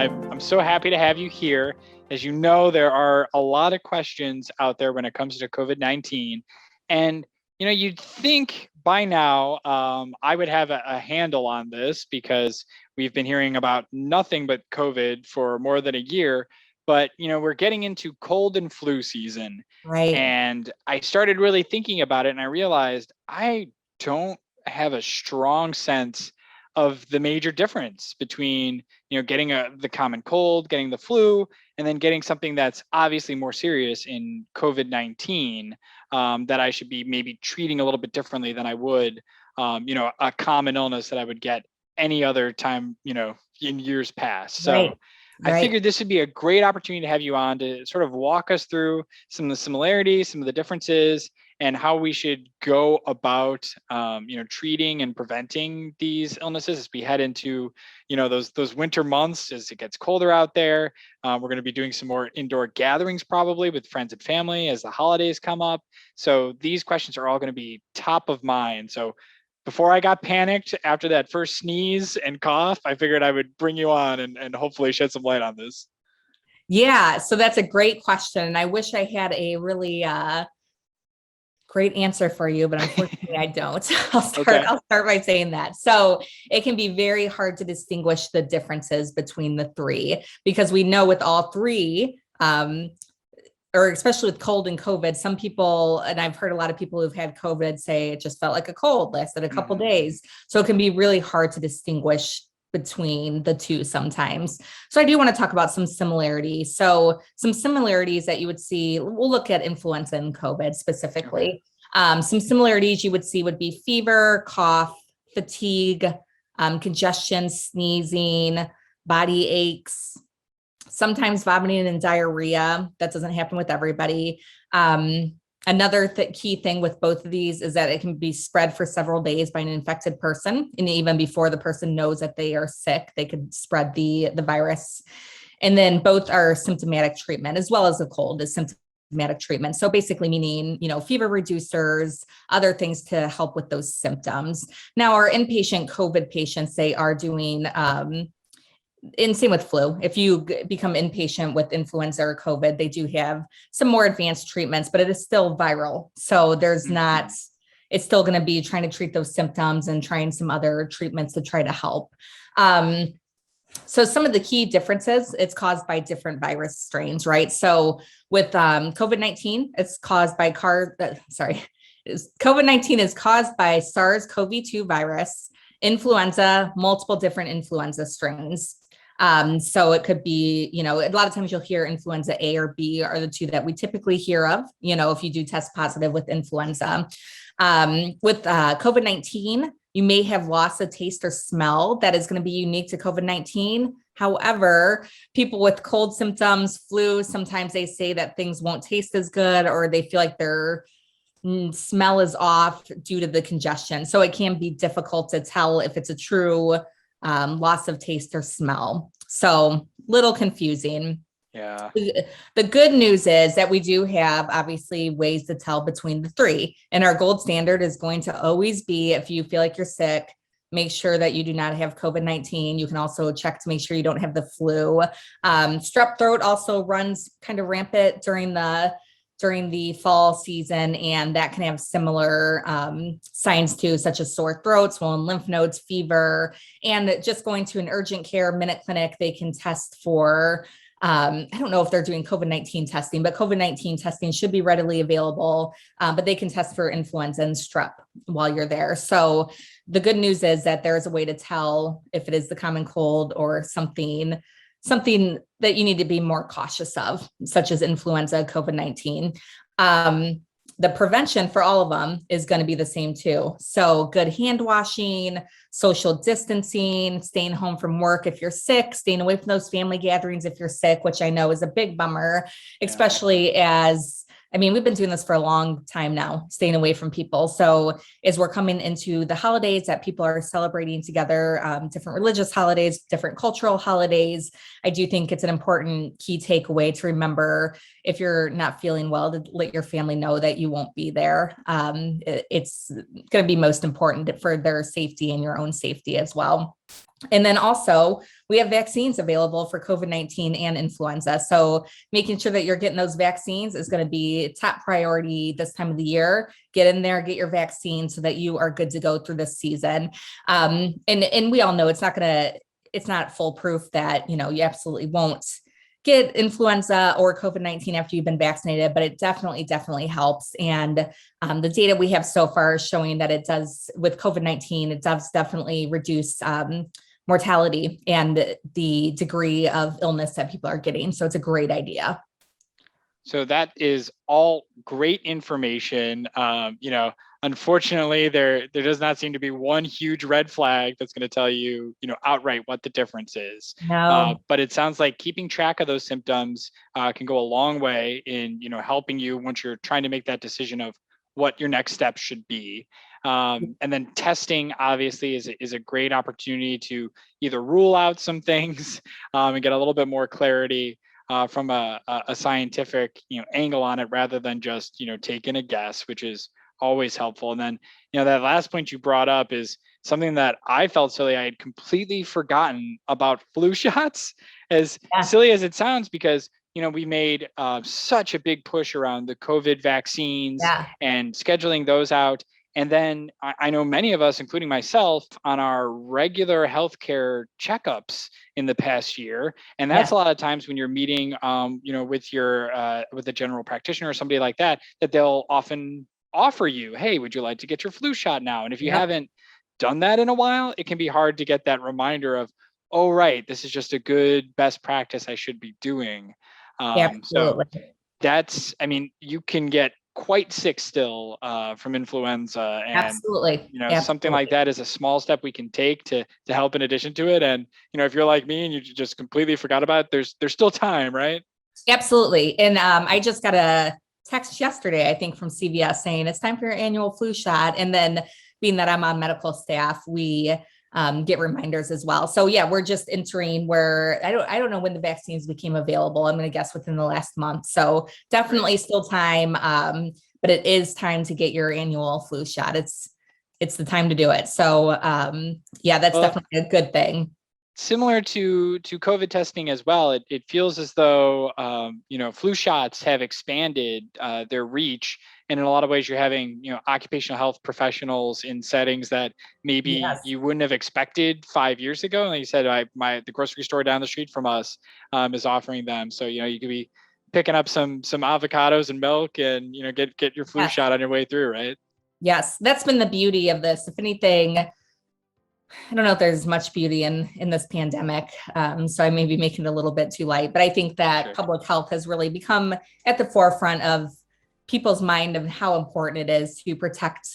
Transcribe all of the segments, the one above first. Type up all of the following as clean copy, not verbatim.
I'm so happy to have you here. As you know, there are a lot of questions out there when it comes to COVID-19. And, you'd think by now I would have a handle on this because we've been hearing about nothing but COVID for more than a year. But, we're getting into cold and flu season. Right. And I started really thinking about it and I realized I don't have a strong sense of the major difference between getting the common cold, getting the flu, and then getting something that's obviously more serious in COVID-19 that I should be maybe treating a little bit differently than I would a common illness that I would get any other time in years past. So Right. I Right. figured this would be a great opportunity to have you on to sort of walk us through some of the similarities, some of the differences, and how we should go about, treating and preventing these illnesses as we head into, those winter months as it gets colder out there. We're going to be doing some more indoor gatherings probably with friends and family as the holidays come up. So these questions are all going to be top of mind. So before I got panicked after that first sneeze and cough, I figured I would bring you on and hopefully shed some light on this. Yeah. So that's a great question. And I wish I had a really great answer for you, but unfortunately I don't. Okay. I'll start by saying that. So it can be very hard to distinguish the differences between the three because we know with all three, or especially with cold and COVID, some people, and I've heard a lot of people who've had COVID say it just felt like a cold, lasted a couple days. So it can be really hard to distinguish between the two sometimes. So I do want to talk about some similarities. So some similarities that you would see, we'll look at influenza and COVID specifically. Some similarities you would see would be fever, cough, fatigue, congestion, sneezing, body aches, sometimes vomiting and diarrhea. That doesn't happen with everybody. Another key thing with both of these is that it can be spread for several days by an infected person. And even before the person knows that they are sick, they could spread the virus. And then both are symptomatic treatment as well as the cold is symptomatic treatment. So basically meaning, fever reducers, other things to help with those symptoms. Now our inpatient COVID patients, they are doing, and same with flu. If you become inpatient with influenza or COVID, they do have some more advanced treatments, but it is still viral. So there's not, it's still going to be trying to treat those symptoms and trying some other treatments to try to help. So some of the key differences, it's caused by different virus strains, right? So with COVID-19, it's caused by COVID-19 is caused by SARS-CoV-2 virus, influenza, multiple different influenza strains. So it could be, a lot of times you'll hear influenza A or B are the two that we typically hear of, if you do test positive with influenza. With COVID-19, you may have loss of taste or smell that is going to be unique to COVID-19. However, people with cold symptoms, flu, sometimes they say that things won't taste as good or they feel like their smell is off due to the congestion. So it can be difficult to tell if it's a true loss of taste or smell. So little confusing. Yeah. The good news is that we do have obviously ways to tell between the three. And our gold standard is going to always be if you feel like you're sick, make sure that you do not have COVID-19. You can also check to make sure you don't have the flu. Strep throat also runs kind of rampant during the fall season, and that can have similar signs too, such as sore throat, swollen lymph nodes, fever, and just going to an urgent care minute clinic, they can test for, I don't know if they're doing COVID-19 testing, but COVID-19 testing should be readily available, but they can test for influenza and strep while you're there. So the good news is that there's a way to tell if it is the common cold or something that you need to be more cautious of, such as influenza, COVID-19. The prevention for all of them is going to be the same too. So good hand washing, social distancing, staying home from work if you're sick, staying away from those family gatherings if you're sick, which I know is a big bummer, especially as we've been doing this for a long time now, staying away from people. So as we're coming into the holidays that people are celebrating together, different religious holidays, different cultural holidays, I do think it's an important key takeaway to remember if you're not feeling well, to let your family know that you won't be there. It's going to be most important for their safety and your own safety as well. And then also, we have vaccines available for COVID-19 and influenza. So making sure that you're getting those vaccines is going to be top priority this time of the year. Get in there, get your vaccine so that you are good to go through this season. And we all know it's not foolproof that, you absolutely won't get influenza or COVID-19 after you've been vaccinated, but it definitely helps. And the data we have so far is showing that it does with COVID-19, it does definitely reduce mortality and the degree of illness that people are getting. So it's a great idea. So that is all great information. Unfortunately, there does not seem to be one huge red flag that's going to tell you, outright what the difference is. No. But it sounds like keeping track of those symptoms can go a long way in, helping you once you're trying to make that decision of what your next steps should be. And then testing obviously is a great opportunity to either rule out some things and get a little bit more clarity from a scientific angle on it rather than just taking a guess, which is always helpful. And then that last point you brought up is something that I felt silly. I had completely forgotten about flu shots, as silly as it sounds, because we made such a big push around the COVID vaccines and scheduling those out. And then I know many of us, including myself, on our regular healthcare checkups in the past year, and that's a lot of times when you're meeting, with a general practitioner or somebody like that, that they'll often offer you, hey, would you like to get your flu shot now? And if you haven't done that in a while, it can be hard to get that reminder of, oh, right, this is just a good best practice I should be doing. So that's, you can get quite sick still from influenza, and something like that is a small step we can take to help in addition to it. And if you're like me and you just completely forgot about it, there's still time, right? Absolutely. And I just got a text yesterday, I think, from CVS saying it's time for your annual flu shot. And then being that I'm on medical staff, we get reminders as well. So yeah, we're just entering where I don't know when the vaccines became available. I'm going to guess within the last month. So definitely still time. But it is time to get your annual flu shot. It's the time to do it. So that's definitely a good thing. Similar to COVID testing as well, it feels as though flu shots have expanded their reach, and in a lot of ways, you're having occupational health professionals in settings that maybe you wouldn't have expected 5 years ago. Like you said, the grocery store down the street from us is offering them. So you could be picking up some avocados and milk, and get your flu shot on your way through, right? Yes, that's been the beauty of this. If anything, I don't know if there's much beauty in this pandemic. So I may be making it a little bit too light, but I think that public health has really become at the forefront of people's mind of how important it is to protect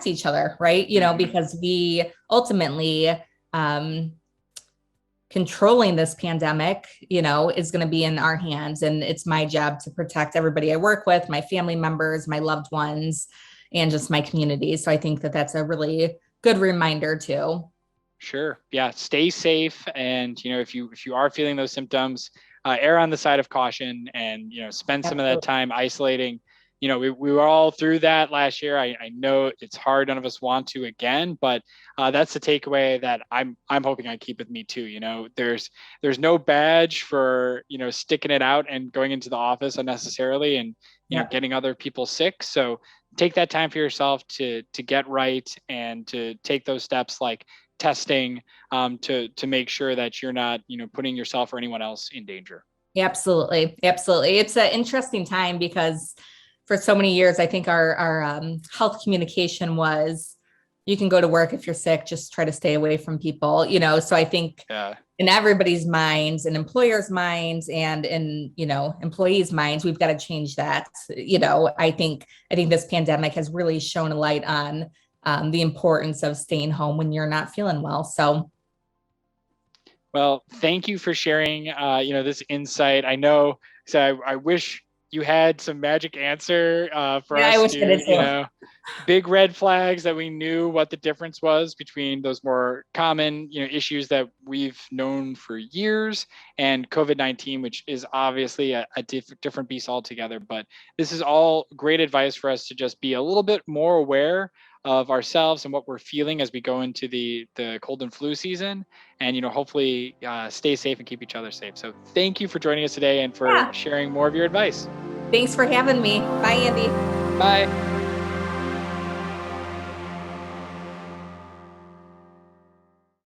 each other, right? Because we ultimately controlling this pandemic, is going to be in our hands. And it's my job to protect everybody I work with, my family members, my loved ones, and just my community. So I think that that's a really good reminder too. Sure. Yeah. Stay safe. And, if you are feeling those symptoms, err on the side of caution, and, spend some of that time isolating. We were all through that last year. I know it's hard. None of us want to again, but that's the takeaway that I'm hoping I keep with me too. There's no badge for, sticking it out and going into the office unnecessarily and, getting other people sick. So take that time for yourself to get right and to take those steps like testing to make sure that you're not, putting yourself or anyone else in danger. Absolutely. It's an interesting time because for so many years, I think our health communication was, you can go to work if you're sick, just try to stay away from people, so I think in everybody's minds and employers' minds and in, employees' minds, we've got to change that. I think this pandemic has really shown a light on the importance of staying home when you're not feeling well. Well, thank you for sharing, this insight. I know, so I wish you had some magic answer for us to, big red flags that we knew what the difference was between those more common, issues that we've known for years and COVID-19, which is obviously a different beast altogether. But this is all great advice for us to just be a little bit more aware of ourselves and what we're feeling as we go into the cold and flu season, and hopefully stay safe and keep each other safe. So thank you for joining us today and for Yeah. sharing more of your advice. Thanks for having me. Bye, Andy. Bye.